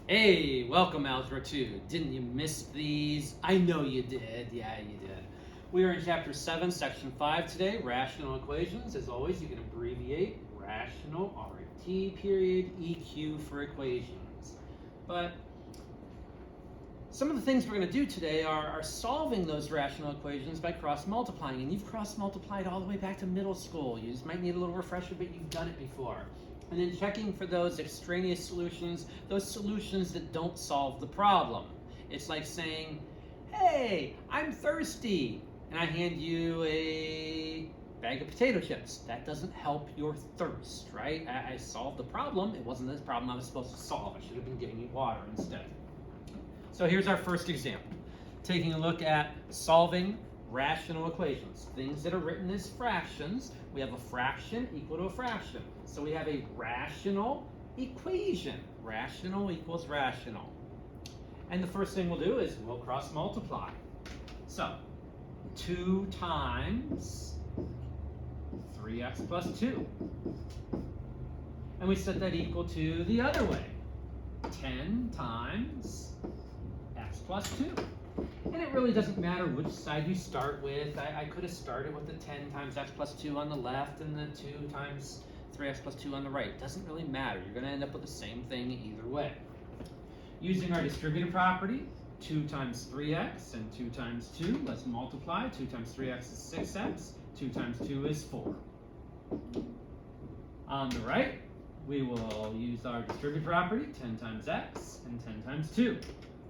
Hey, welcome Algebra 2. Didn't you miss these? I know you did. Yeah, you did. We are in Chapter 7, Section 5 today, Rational Equations. As always, you can abbreviate rational, RET period, EQ for equations. But some of the things we're going to do today are solving those rational equations by cross-multiplying. And you've cross-multiplied all the way back to middle school. You just might need a little refresher, but you've done it before. And then checking for those extraneous solutions, those solutions that don't solve the problem. It's like saying, hey, I'm thirsty, and I hand you a bag of potato chips. That doesn't help your thirst, right? I solved the problem. It wasn't this problem I was supposed to solve. I should have been giving you water instead. So here's our first example. Taking a look at solving rational equations, things that are written as fractions. We have a fraction equal to a fraction. So we have a rational equation. Rational equals rational. And the first thing we'll do is we'll cross multiply. So 2 times 3x plus 2. And we set that equal to the other way. 10 times x plus 2. And it really doesn't matter which side you start with. I could have started with the 10 times x plus 2 on the left and the 2 times 3x plus 2 on the right. It doesn't really matter. You're going to end up with the same thing either way. Using our distributive property, 2 times 3x and 2 times 2, let's multiply. 2 times 3x is 6x, 2 times 2 is 4. On the right, we will use our distributive property, 10 times x and 10 times 2.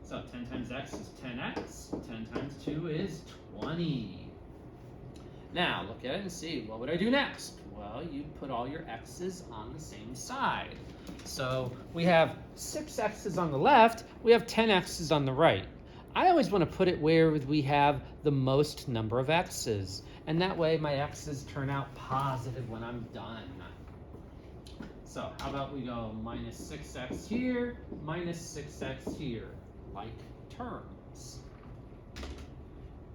So 10 times x is 10x, 10 times 2 is 20. Now look at it and see, what would I do next? Well, you put all your x's on the same side. So we have 6 x's on the left, we have 10 x's on the right. I always want to put it where we have the most number of x's, and that way my x's turn out positive when I'm done. So how about we go minus 6x here, minus 6x here. Like terms.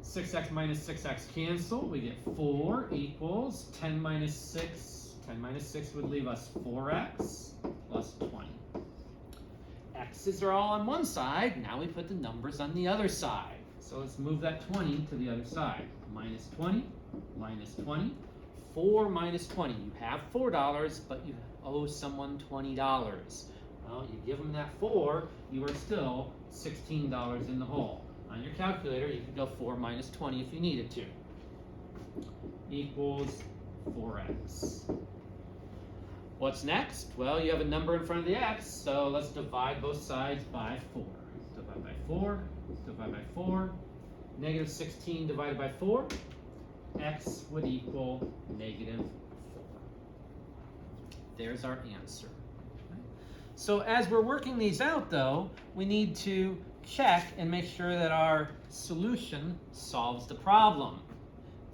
6x minus 6x cancel. We get 4 equals 10 minus 6. 10 minus 6 would leave us 4x plus 20. X's are all on one side. Now we put the numbers on the other side. So let's move that 20 to the other side. Minus 20, minus 20. 4 minus 20. You have $4, but you owe someone $20. Well, you give them that 4, you are still $16 in the hole. On your calculator, you could go 4 minus 20 if you needed to. Equals 4x. What's next? Well, you have a number in front of the x, so let's divide both sides by 4. Divide by 4, divide by 4. Negative 16 divided by 4. X would equal negative 4. There's our answer. So as we're working these out, though, we need to check and make sure that our solution solves the problem.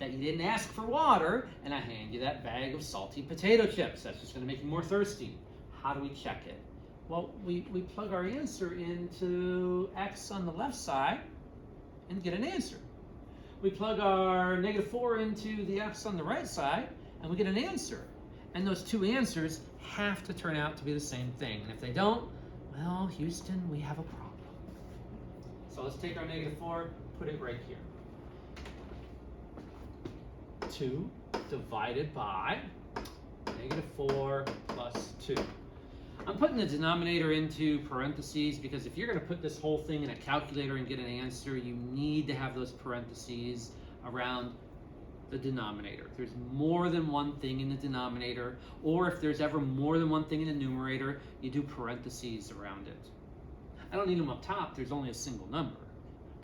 That you didn't ask for water, and I hand you that bag of salty potato chips. That's just going to make you more thirsty. How do we check it? Well, we plug our answer into x on the left side and get an answer. We plug our negative 4 into the x on the right side, and we get an answer. And those two answers have to turn out to be the same thing. And if they don't, well, Houston, we have a problem. So let's take our negative 4, put it right here. 2 divided by negative 4 plus 2. I'm putting the denominator into parentheses because if you're going to put this whole thing in a calculator and get an answer, you need to have those parentheses around the denominator. If there's more than one thing in the denominator, or if there's ever more than one thing in the numerator, you do parentheses around it. I don't need them up top, there's only a single number.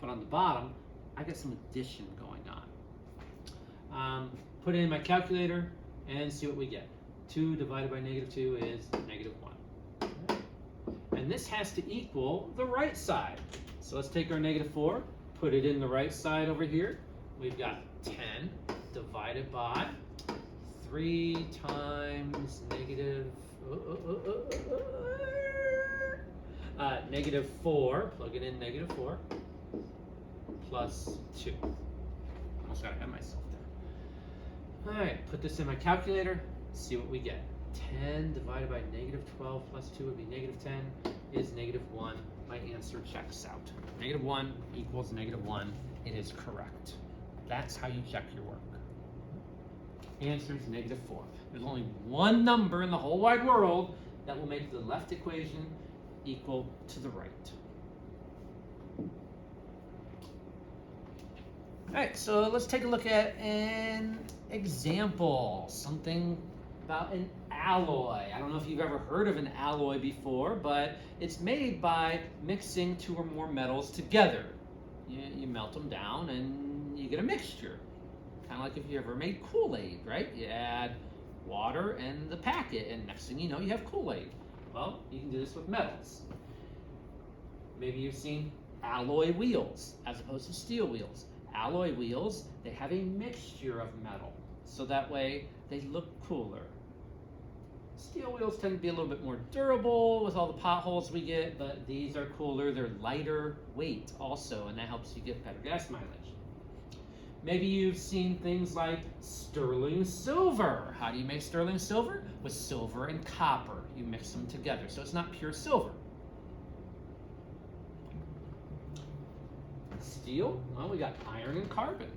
But on the bottom, I got some addition going on. Put it in my calculator and see what we get. 2 divided by negative 2 is negative 1. And this has to equal the right side. So let's take our negative 4, put it in the right side over here. We've got 10 divided by 3 times negative negative 4, plug it in negative 4, plus 2. Almost got ahead of myself there. All right, put this in my calculator, see what we get. 10 divided by negative 12 plus 2 would be negative 10. is -1. My answer checks out. -1 equals -1. It is correct. That's how you check your work. Answer is -4. There's only one number in the whole wide world that will make the left equation equal to the right. All right, so let's take a look at an example, something about an alloy. I don't know if you've ever heard of an alloy before, but it's made by mixing two or more metals together. You melt them down and you get a mixture. Kind of like if you ever made Kool-Aid, right? You add water and the packet, and next thing you know, you have Kool-Aid. Well, you can do this with metals. Maybe you've seen alloy wheels as opposed to steel wheels. Alloy wheels, they have a mixture of metal, so that way they look cooler. Steel wheels tend to be a little bit more durable with all the potholes we get, but these are cooler. They're lighter weight also, and that helps you get better gas mileage. Maybe you've seen things like sterling silver. How do you make sterling silver? With silver and copper. You mix them together, so it's not pure silver. Steel, well, we got iron and carbon.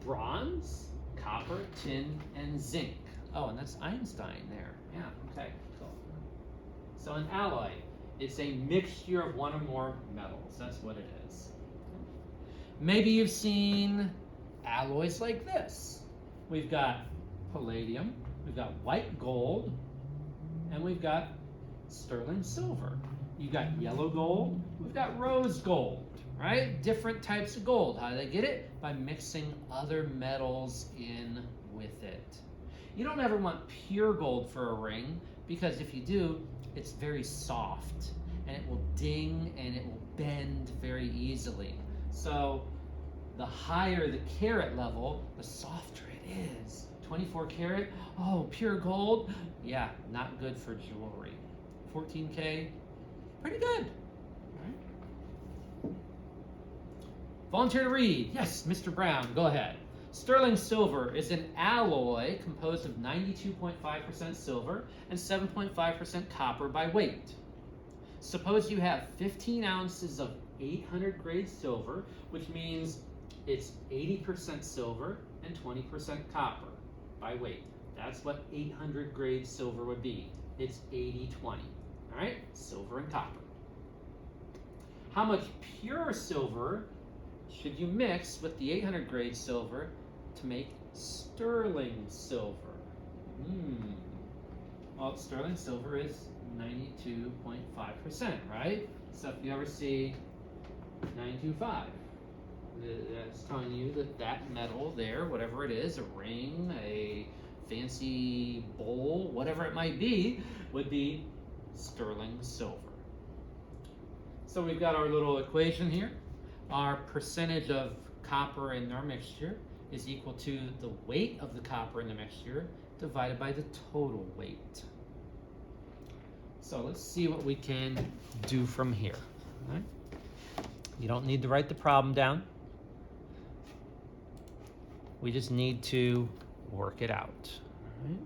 Bronze, copper, tin, and zinc. Oh, and that's Einstein there. Yeah, okay, cool. So an alloy, it's a mixture of one or more metals. That's what it is. Maybe you've seen alloys like this. We've got palladium, we've got white gold, and we've got sterling silver. You've got yellow gold, we've got rose gold, right? Different types of gold. How do they get it? By mixing other metals in with it. You don't ever want pure gold for a ring, because if you do, it's very soft and it will ding and it will bend very easily. So the higher the carat level, the softer it is. 24 karat, oh, pure gold? Yeah, not good for jewelry. 14K, pretty good. All right. Volunteer to read. Yes, Mr. Brown, go ahead. Sterling silver is an alloy composed of 92.5% silver and 7.5% copper by weight. Suppose you have 15 ounces of 800 grade silver, which means it's 80% silver and 20% copper by weight. That's what 800 grade silver would be. It's 80-20, all right? Silver and copper. How much pure silver should you mix with the 800 grade silver to make sterling silver? Well, sterling silver is 92.5%, right? So if you ever see 925, that's telling you that that metal there, whatever it is, a ring, a fancy bowl, whatever it might be, would be sterling silver. So we've got our little equation here. Our percentage of copper in our mixture is equal to the weight of the copper in the mixture divided by the total weight. So let's see what we can do from here. All right? You don't need to write the problem down. We just need to work it out. All right?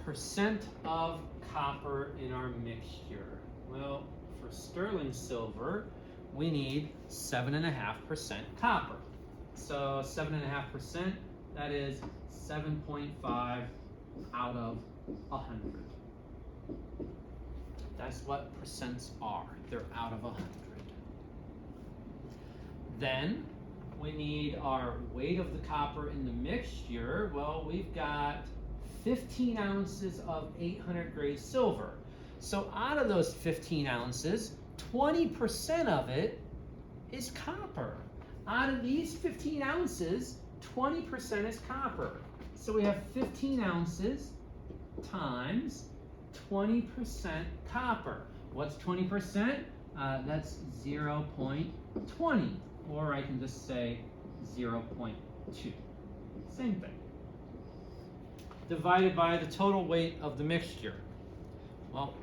Percent of copper in our mixture. Well, for sterling silver, we need 7.5% copper. So 7.5%, that is 7.5 out of 100. That's what percents are. They're out of 100. Then we need our weight of the copper in the mixture. Well, we've got 15 ounces of 800 grade silver. So out of those 15 ounces, 20% of it is copper. Out of these 15 ounces, 20% is copper. So we have 15 ounces times 20% copper. What's 20%? That's 0.20, or I can just say 0.2. Same thing. Divided by the total weight of the mixture. Well,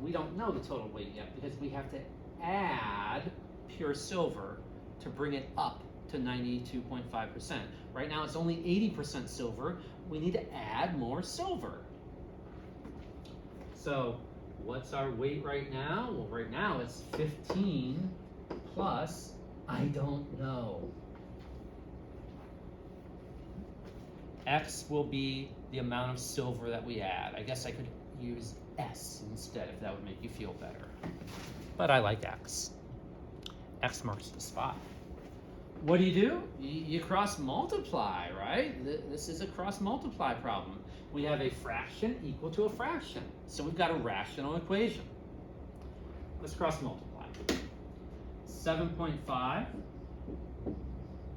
we don't know the total weight yet because we have to add pure silver to bring it up to 92.5%. Right now it's only 80% silver. We need to add more silver. So what's our weight right now? Well, right now it's 15 plus, I don't know. X will be the amount of silver that we add. I guess I could use S instead if that would make you feel better. But I like X. X marks the spot. What do? You cross multiply, right? This is a cross multiply problem. We have a fraction equal to a fraction. So we've got a rational equation. Let's cross multiply. 7.5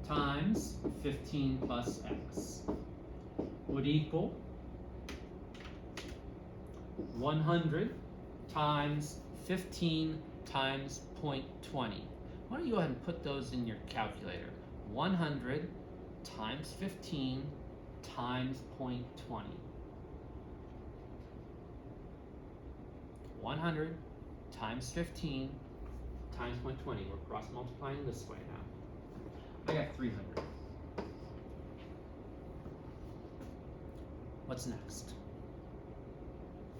times 15 plus X would equal 100 times 15 times 0.20. Why don't you go ahead and put those in your calculator? 100 times 15 times 0.20. 100 times 15 times 0.20. We're cross multiplying this way now. I got 300. What's next?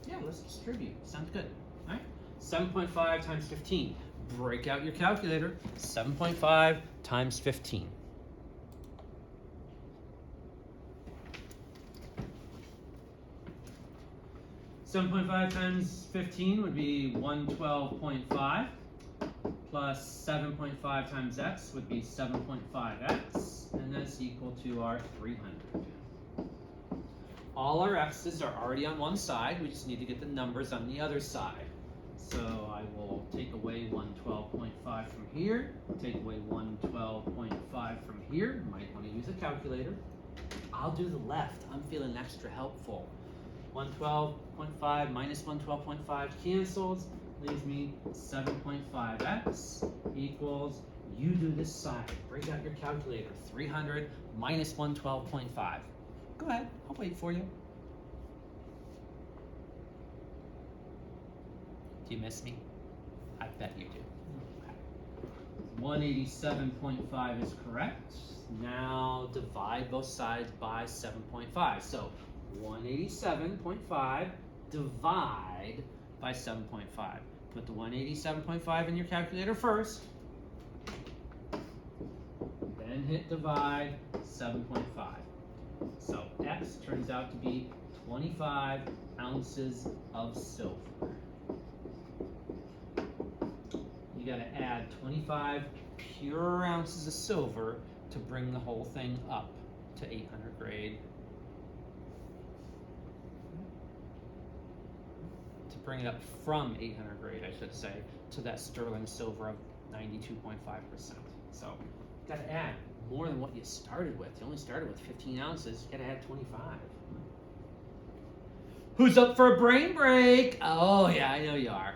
Yeah, let's distribute. Sounds good. All right. 7.5 times 15. Break out your calculator. 7.5 times 15. Times 15 would be 112.5 plus 7.5 times x would be 7.5x, and that's equal to our 300. All our x's are already on one side. We just need to get the numbers on the other side. So I will take away 112.5 from here, take away 112.5 from here. Might want to use a calculator. I'll do the left. I'm feeling extra helpful. 112.5 minus 112.5 cancels, leaves me 7.5x equals, you do this side. Break out your calculator. 300 minus 112.5. Go ahead, I'll wait for you. Do you miss me? I bet you do. Okay. 187.5 is correct. Now divide both sides by 7.5. So 187.5 divide by 7.5. Put the 187.5 in your calculator first. Then hit divide 7.5. So X turns out to be 25 ounces of silver. You gotta add 25 pure ounces of silver to bring the whole thing up to 800 grade. To bring it up from 800 grade, I should say, to that sterling silver of 92.5%. So, gotta add more than what you started with. You only started with 15 ounces, you gotta add 25. Who's up for a brain break? Oh yeah, I know you are.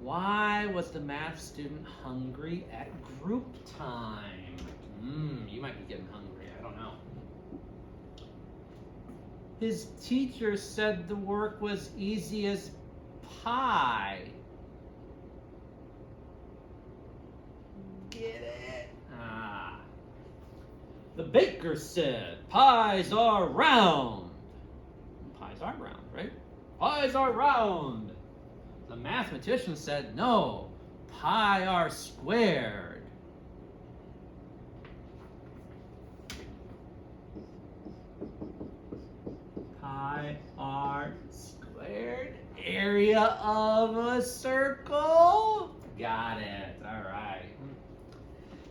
Why was the math student hungry at group time? You might be getting hungry, I don't know. His teacher said the work was easy as pie. Get it? The baker said pies are round. Pies are round, right? Pies are round. The mathematician said no, pie are squared. Pie are squared. Area of a circle. Got it. All right.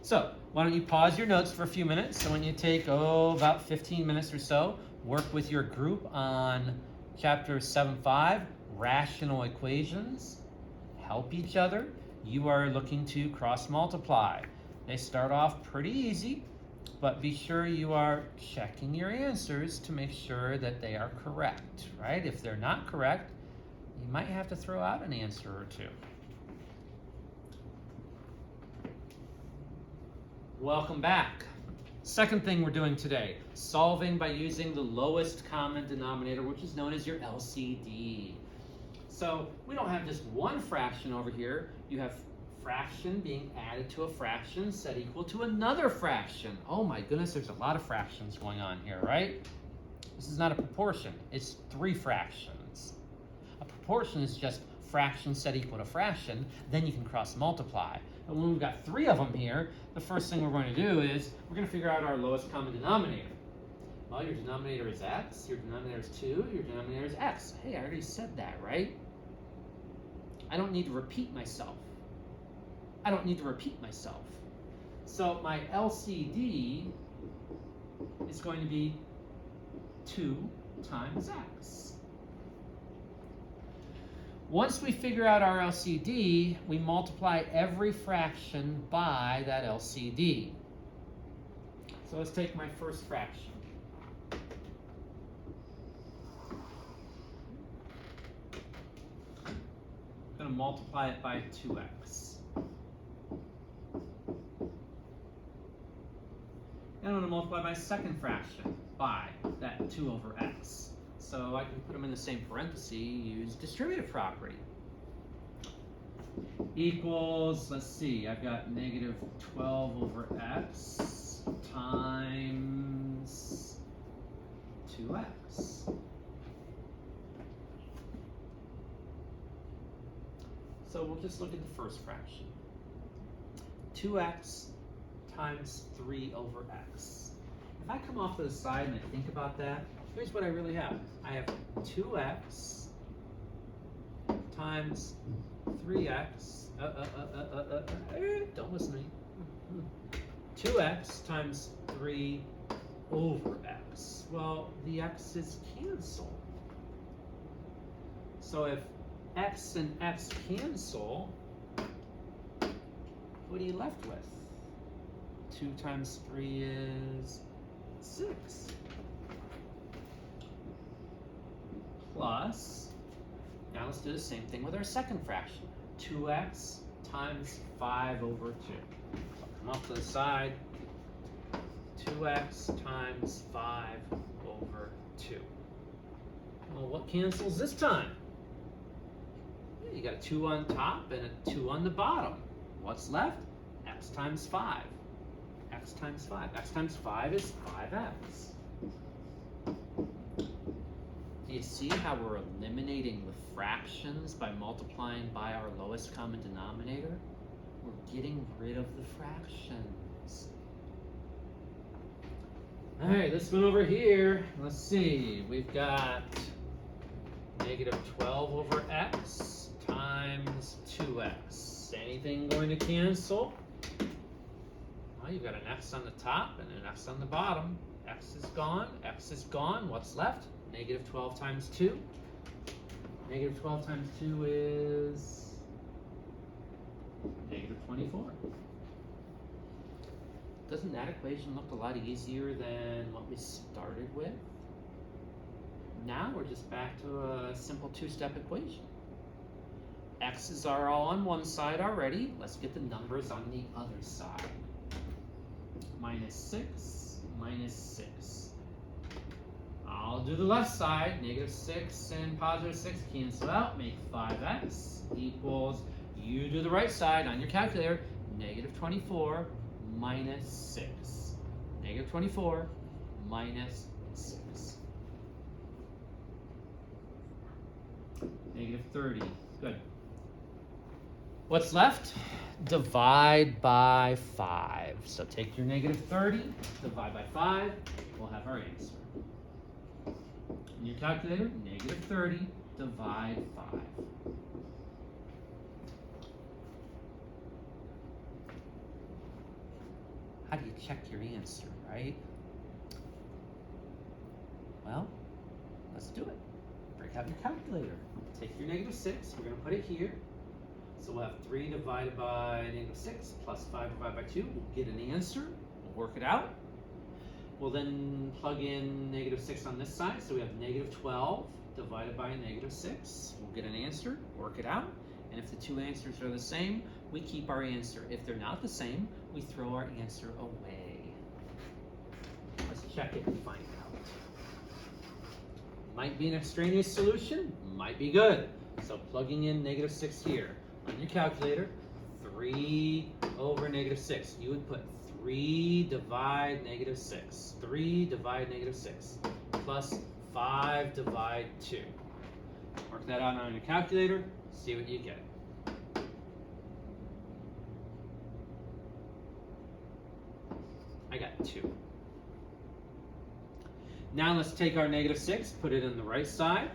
So, why don't you pause your notes for a few minutes? So when you take, about 15 minutes or so, work with your group on chapter 7.5, rational equations. Help each other. You are looking to cross multiply. They start off pretty easy, but be sure you are checking your answers to make sure that they are correct, right? If they're not correct, you might have to throw out an answer or two. Welcome back. Second thing we're doing today, solving by using the lowest common denominator, which is known as your LCD. So we don't have just one fraction over here. You have fraction being added to a fraction set equal to another fraction. Oh my goodness, there's a lot of fractions going on here, right? This is not a proportion, it's 3 fractions. A proportion is just fraction set equal to fraction, then you can cross multiply. But when we've got 3 of them here, the first thing we're going to do is we're going to figure out our lowest common denominator. Well, your denominator is x, your denominator is 2, your denominator is x. Hey, I already said that, right? I don't need to repeat myself. So my LCD is going to be 2 times x. Once we figure out our LCD, we multiply every fraction by that LCD. So let's take my first fraction. I'm going to multiply it by 2x. And I'm going to multiply my second fraction by that 2 over x. So I can put them in the same parenthesis, use distributive property. Equals, let's see, I've got negative 12 over x times 2x. So we'll just look at the first fraction. 2x times 3 over x. If I come off to the side and I think about that, here's what I really have. I have 2x times 3x. Don't listen to me. 2x times 3 over x. Well, the x's cancel. So if x and x cancel, what are you left with? 2 times 3 is 6. Plus, now let's do the same thing with our second fraction. 2x times 5 over 2. So come off to the side. 2x times 5 over 2. Well, what cancels this time? Yeah, you got a 2 on top and a 2 on the bottom. What's left? X times 5. X times 5. X times 5 is 5x. Do you see how we're eliminating the fractions by multiplying by our lowest common denominator? We're getting rid of the fractions. All right, this one over here, let's see. We've got negative 12 over x times 2x. Anything going to cancel? Well, you've got an x on the top and an x on the bottom. X is gone, x is gone. What's left? Negative 12 times 2. Negative 12 times 2 is negative 24. Doesn't that equation look a lot easier than what we started with? Now we're just back to a simple 2-step equation. X's are all on one side already. Let's get the numbers on the other side. Minus 6, minus 6. I'll do the left side. Negative 6 and positive 6 cancel out. Make 5x equals, you do the right side on your calculator, negative 24 minus 6. Negative 24 minus 6. Negative 30. Good. What's left? Divide by 5. So take your negative 30, divide by 5, we'll have our answer. In your calculator, negative 30, divide 5. How do you check your answer, right? Well, let's do it. Break out your calculator. Take your negative 6, we're going to put it here. So we'll have 3 divided by negative 6 plus 5 divided by 2. We'll get an answer. We'll work it out. We'll then plug in negative 6 on this side. So we have negative 12 divided by negative 6. We'll get an answer. Work it out. And if the two answers are the same, we keep our answer. If they're not the same, we throw our answer away. Let's check it and find out. Might be an extraneous solution. Might be good. So plugging in negative 6 here. On your calculator, 3 over negative 6. You would put 3 divide negative 6. 3 divide negative 6 plus 5 divide 2. Work that out on your calculator, see what you get. I got 2. Now let's take our negative 6, put it in the right side.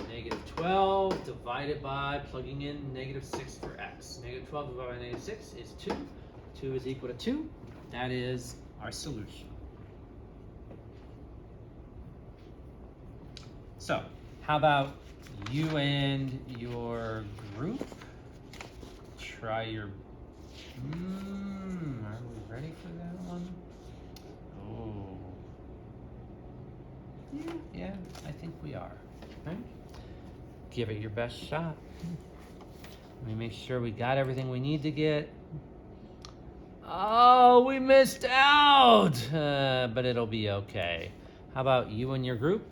Negative 12 divided by plugging in negative 6 for x. Negative 12 divided by negative 6 is 2. 2 is equal to 2. That is our solution. So, how about you and your group try your... are we ready for that one? Oh. Yeah, I think we are. Right? Give it your best shot. Let me make sure we got everything we need to get. Oh, we missed out, but it'll be okay. How about you and your group?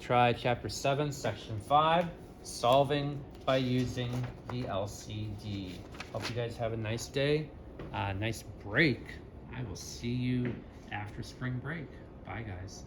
Try chapter 7, section 5, solving by using the LCD. Hope you guys have a nice day, nice break. I will see you after spring break. Bye, guys.